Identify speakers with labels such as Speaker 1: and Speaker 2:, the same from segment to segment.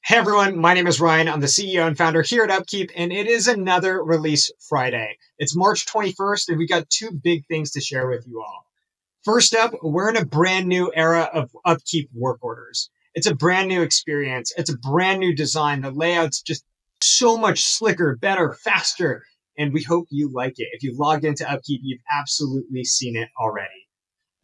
Speaker 1: Hey everyone, my name is Ryan. I'm the CEO and founder here at UpKeep, and it is another Release Friday. It's March 21st, and we got two big things to share with you all. First up, we're in a brand new era of UpKeep work orders. It's a brand new experience. It's a brand new design. The layout's just so much slicker, better, faster, and we hope you like it. If you've logged into UpKeep, you've absolutely seen it already.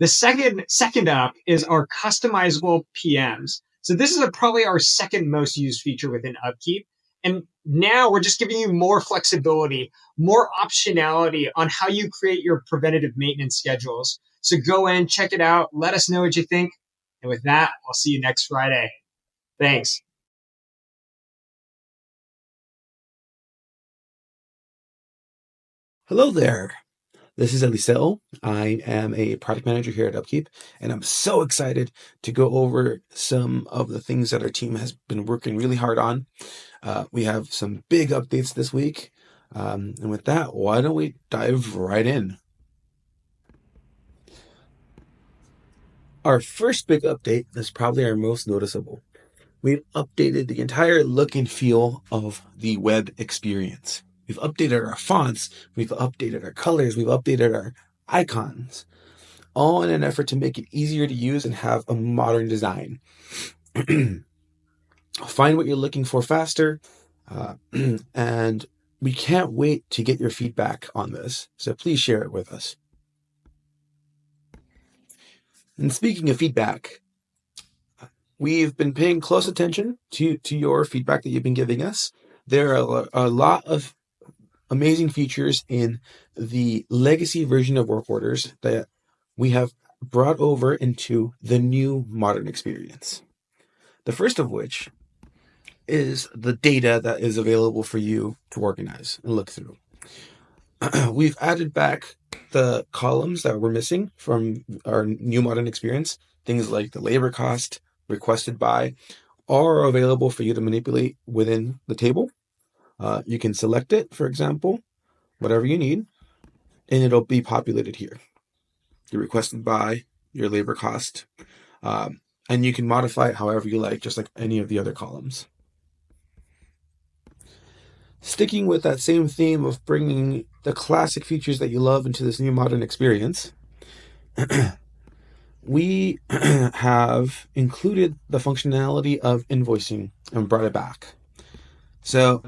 Speaker 1: The second up is our customizable PMs. So this is probably our second most used feature within UpKeep. And now we're just giving you more flexibility, more optionality on how you create your preventative maintenance schedules. So go in, check it out, let us know what you think. And with that, I'll see you next Friday. Thanks.
Speaker 2: Hello there. This is Eliseo. I am a product manager here at UpKeep, and I'm so excited to go over some of the things that our team has been working really hard on. We have some big updates this week. And with that, why don't we dive right in? Our first big update is probably our most noticeable. We've updated the entire look and feel of the web experience. We've updated our fonts, we've updated our colors, we've updated our icons, all in an effort to make it easier to use and have a modern design. Find what you're looking for faster, and we can't wait to get your feedback on this, so please share it with us. And speaking of feedback, we've been paying close attention to your feedback that you've been giving us. There are a lot of amazing features in the legacy version of work orders that we have brought over into the new modern experience. The first of which is the data that is available for you to organize and look through. We've added back the columns that were missing from our new modern experience. Things like the labor cost, requested by, are available for you to manipulate within the table. You can select it, for example, whatever you need, and it'll be populated here. Your requested by, your labor cost, and you can modify it however you like, just like any of the other columns. Sticking with that same theme of bringing the classic features that you love into this new modern experience, we have included the functionality of invoicing and brought it back. So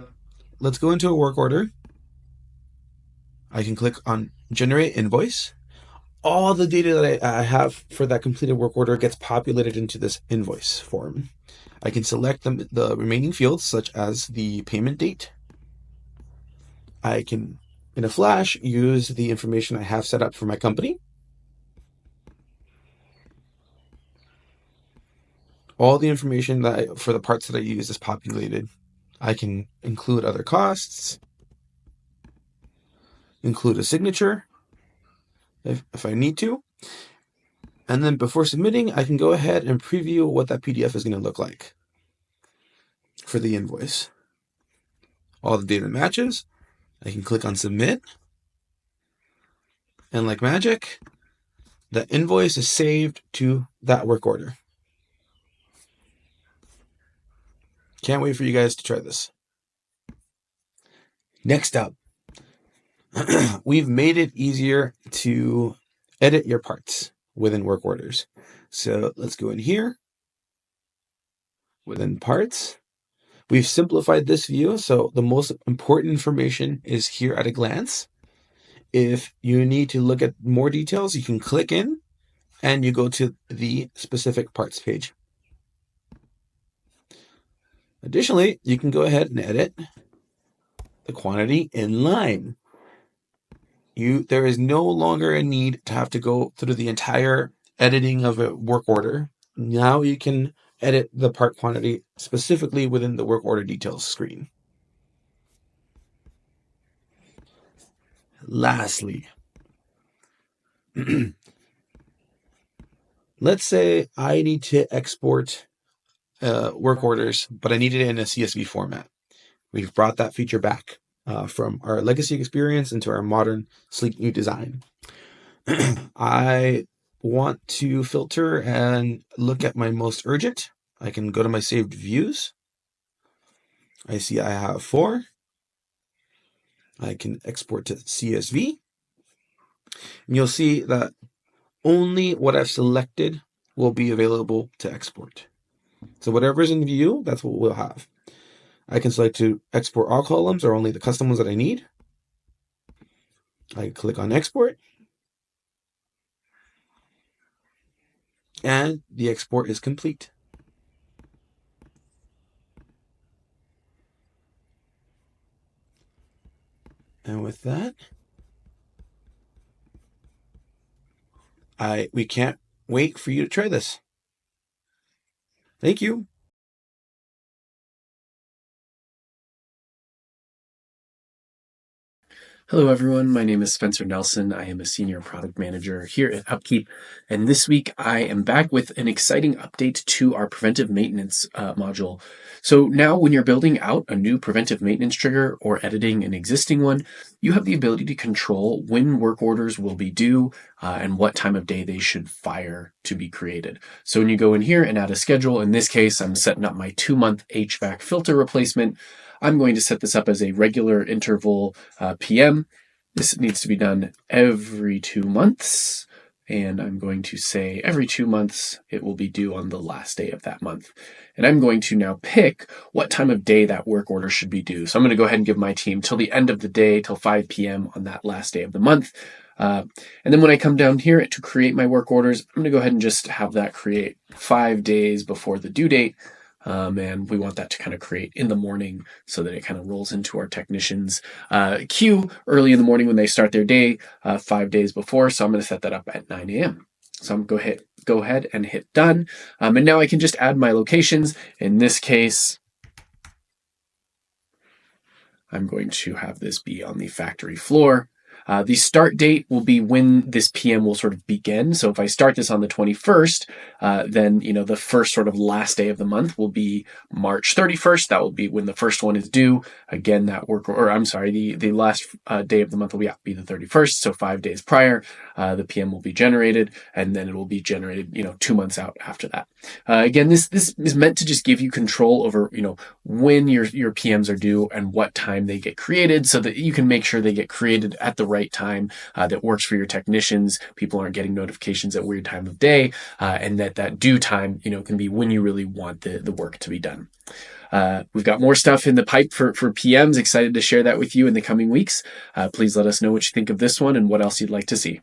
Speaker 2: let's go into a work order. I can click on generate invoice. All the data that I have for that completed work order gets populated into this invoice form. I can select the remaining fields, such as the payment date. I can, in a flash, use the information I have set up for my company. All the information for the parts that I use is populated. I can include other costs, include a signature if I need to. And then before submitting, I can go ahead and preview what that PDF is going to look like for the invoice. All the data matches. I can click on submit. And like magic, the invoice is saved to that work order. Can't wait for you guys to try this. Next up, we've made it easier to edit your parts within work orders. So let's go in here. Within parts, we've simplified this view, so the most important information is here at a glance. If you need to look at more details, you can click in and you go to the specific parts page. Additionally, you can go ahead and edit the quantity in line. There is no longer a need to have to go through the entire editing of a work order. Now you can edit the part quantity specifically within the work order details screen. Lastly, let's say I need to export work orders, but I need it in a CSV format. We've brought that feature back from our legacy experience into our modern, sleek new design. I want to filter and look at my most urgent. I can go to my saved views, I see I have 4. I can export to CSV. And you'll see that only what I've selected will be available to export. So whatever's in view, that's what we'll have. I can select to export all columns or only the custom ones that I need. I click on export. And the export is complete. And with that, we can't wait for you to try this. Thank you.
Speaker 3: Hello, everyone. My name is Spencer Nelson. I am a senior product manager here at UpKeep. And this week I am back with an exciting update to our preventive maintenance module. So now when you're building out a new preventive maintenance trigger or editing an existing one, you have the ability to control when work orders will be due and what time of day they should fire to be created. So when you go in here and add a schedule, in this case, I'm setting up my 2-month HVAC filter replacement. I'm going to set this up as a regular interval PM. This needs to be done every 2 months. And I'm going to say every 2 months, it will be due on the last day of that month. And I'm going to now pick what time of day that work order should be due. So I'm going to go ahead and give my team till the end of the day, till 5 p.m. on that last day of the month. And then when I come down here to create my work orders, I'm going to go ahead and just have that create 5 days before the due date. And we want that to kind of create in the morning so that it kind of rolls into our technicians' queue early in the morning when they start their day 5 days before. So I'm going to set that up at 9 a.m. So I'm going to go ahead and hit done. And now I can just add my locations. In this case, I'm going to have this be on the factory floor. The start date will be when this PM will sort of begin. So if I start this on the 21st, then, the first sort of last day of the month will be March 31st. That will be when the first one is due. Again, the last day of the month will be the 31st. So 5 days prior, the PM will be generated, and then it will be generated, 2 months out after that. Again, this is meant to just give you control over, when your PMs are due and what time they get created, so that you can make sure they get created at the right time that works for your technicians. People aren't getting notifications at weird time of day, and that due time, can be when you really want the work to be done. We've got more stuff in the pipe for PMs. Excited to share that with you in the coming weeks. Please let us know what you think of this one and what else you'd like to see.